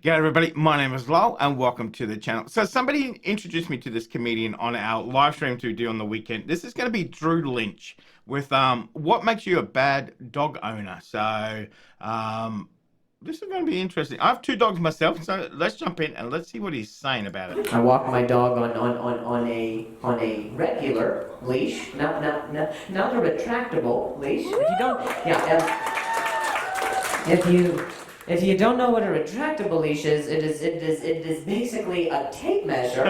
G'day everybody, my name is Lowell and welcome to the channel. So somebody introduced me to this comedian on our live stream to do on the weekend. This is going to be Drew Lynch with what makes you a bad dog owner. So this is going to be interesting. I have two dogs myself, so let's jump in and let's see what he's saying about it. I walk my dog on a regular leash, not a retractable leash. If you don't, if you don't know what a retractable leash is, it is basically a tape measure.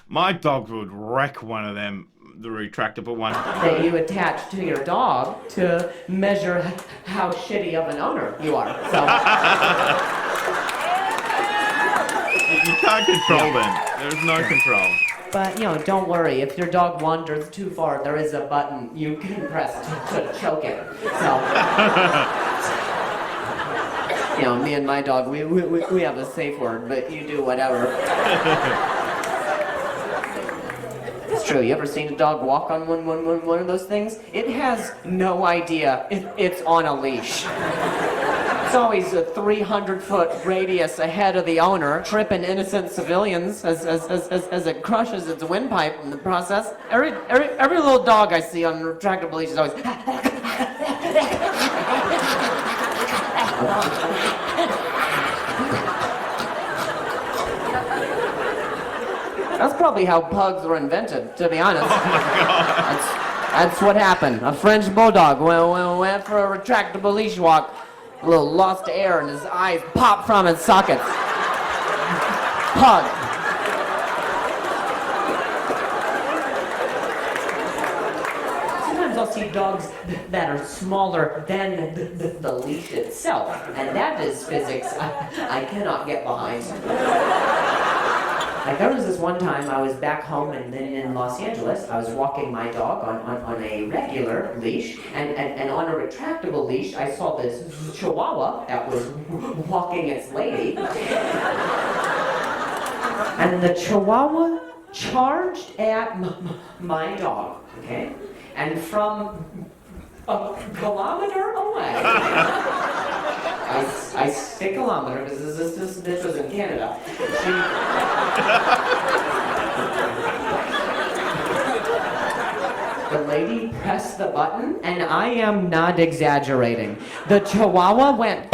My dog would wreck one of them, the retractable one. That you attach to your dog to measure how shitty of an owner you are. So you can't control them. There's no control. But, don't worry. If your dog wanders too far, there is a button you can press to choke it. So, me and my dog, we have a safe word, but you do whatever. It's true. You ever seen a dog walk on one of those things? It has no idea it's on a leash. It's always a 300-foot radius ahead of the owner, tripping innocent civilians as it crushes its windpipe in the process. Every little dog I see on a retractable leash is always... That's probably how pugs were invented, to be honest. Oh my God. That's what happened. A French bulldog went for a retractable leash walk. A little lost air and his eyes popped from its sockets. Pug. Sometimes I'll see dogs that are smaller than the leash itself, and that is physics I cannot get behind. Like there was this one time I was back home in Los Angeles. I was walking my dog on a regular leash, and on a retractable leash, I saw this Chihuahua that was walking its lady. And the Chihuahua charged at my dog, okay? And from a kilometer away, I say kilometer because this was in Canada. The lady pressed the button, and I am not exaggerating. The Chihuahua went.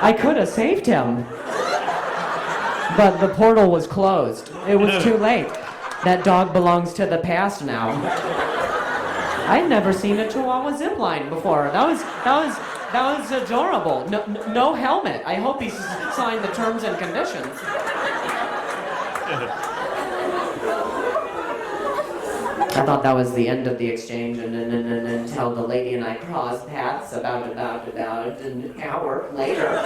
I could have saved him. But the portal was closed. It was too late. That dog belongs to the past now. I'd never seen a Chihuahua zipline before. That was adorable. No helmet. I hope he signed the terms and conditions. I thought that was the end of the exchange, and until the lady and I crossed paths about an hour later.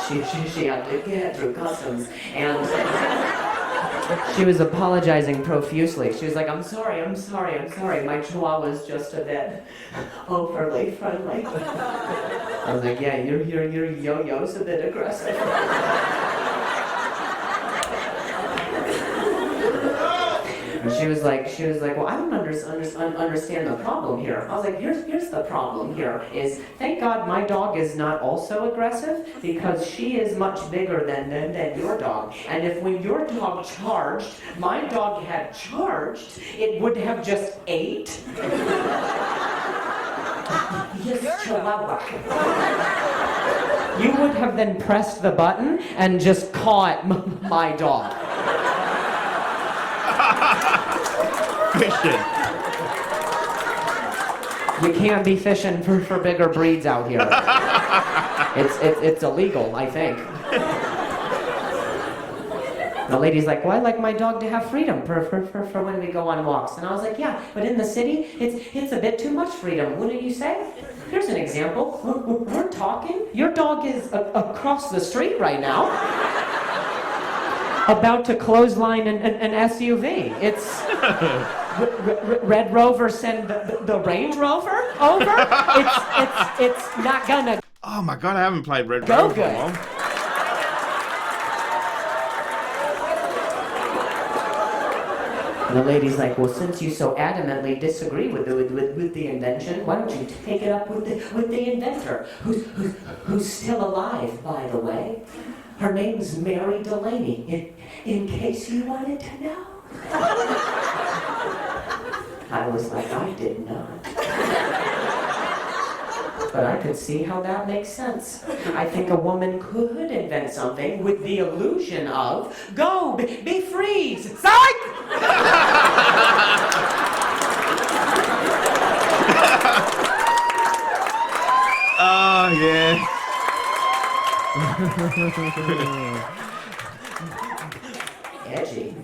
She had to get through customs, and she was apologizing profusely. She was like, I'm sorry, my Chihuahua's just a bit overly friendly. I was like, yeah, your yo-yo's a bit aggressive. And she was like, well, I don't understand the problem here. I was like, here's the problem here is, thank God my dog is not also aggressive, because she is much bigger than your dog. And if when your dog charged, my dog had charged, it would have just ate. Yes, Chihuahua. You would have then pressed the button and just caught my dog. Fishing. You can't be fishing for bigger breeds out here. It's illegal, I think. The lady's like, well, I like my dog to have freedom for when we go on walks. And I was like, yeah, but in the city, it's a bit too much freedom, wouldn't you say? Here's an example. We're talking. Your dog is across the street right now, about to clothesline an SUV. It's... Red Rover send the Range Rover over? It's not gonna... Oh my God, I haven't played Red Go Rover for a good. while. And the lady's like, well, since you so adamantly disagree with the invention, why don't you take it up with the inventor, who's still alive, by the way. Her name's Mary Delaney, in case you wanted to know. I was like, I did not. But I could see how that makes sense. I think a woman could invent something with the illusion of, go, be free, psych! Oh, yeah. Edgy.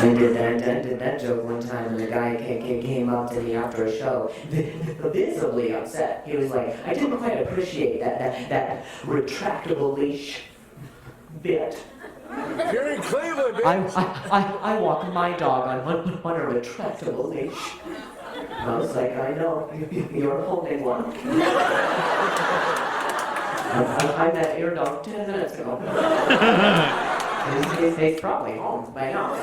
I did that joke one time, and the guy came up to me after a show, visibly upset. He was like, I didn't quite appreciate that retractable leash bit. You're in Cleveland, bitch. I walk my dog on a retractable leash. I was like, I know, you're holding one. I met your dog 10 minutes ago. He's probably home by now.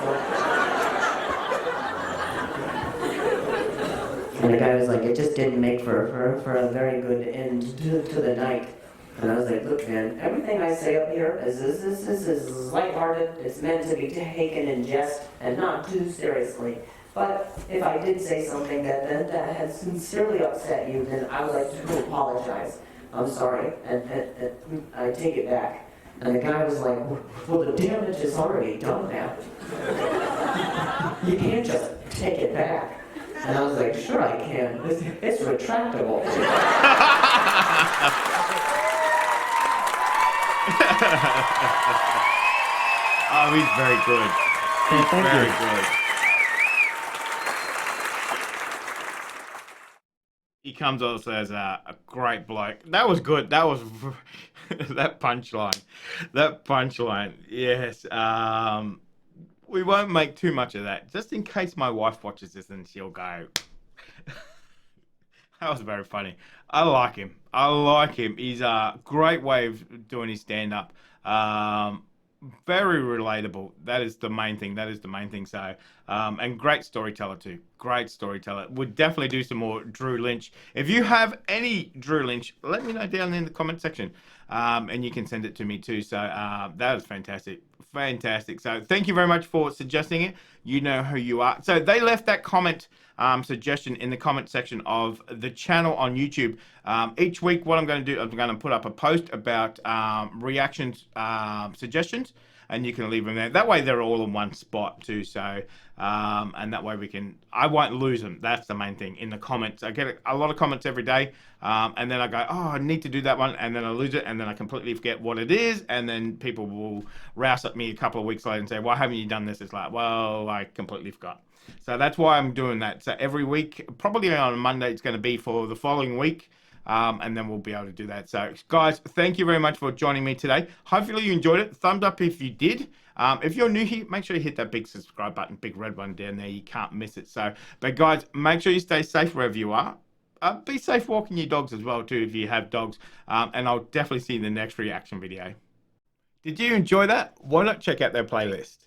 And the guy was like, it just didn't make for a very good end to the night. And I was like, look, man, everything I say up here is lighthearted. It's meant to be taken in jest and not too seriously. But if I did say something that had sincerely upset you, then I would like to apologize. I'm sorry, and I take it back. And the guy was like, well, the damage is already done now. You can't just take it back. And I was like, sure I can. It's retractable. Oh, he's very good. He's very good. He comes also as a great bloke. That was good. That was that punchline. That punchline. Yes. We won't make too much of that, just in case my wife watches this and she'll go. That was very funny. I like him. I like him. He's a great way of doing his stand-up. Very relatable. That is the main thing. That is the main thing. So, and great storyteller too. Great storyteller. Would definitely do some more Drew Lynch. If you have any Drew Lynch, let me know down in the comment section. And you can send it to me too. So that was fantastic. Fantastic. So thank you very much for suggesting it. You know who you are. So they left that comment suggestion in the comment section of the channel on YouTube. Each week, what I'm going to do, I'm going to put up a post about reactions, suggestions, and you can leave them there. That way, they're all in one spot too. So, and that way I won't lose them. That's the main thing in the comments. I get a lot of comments every day, and then I go, oh, I need to do that one, and then I lose it, and then I completely forget what it is, and then people will rouse at me a couple of weeks later and say, why haven't you done this? It's like, well, I completely forgot. So that's why I'm doing that. So every week, probably on Monday, it's going to be for the following week. And then we'll be able to do that. So, guys, thank you very much for joining me today. Hopefully you enjoyed it. Thumbs up if you did. If you're new here, make sure you hit that big subscribe button, big red one down there. You can't miss it. So, but guys, make sure you stay safe wherever you are. Be safe walking your dogs as well, too, if you have dogs. And I'll definitely see you in the next reaction video. Did you enjoy that? Why not check out their playlist?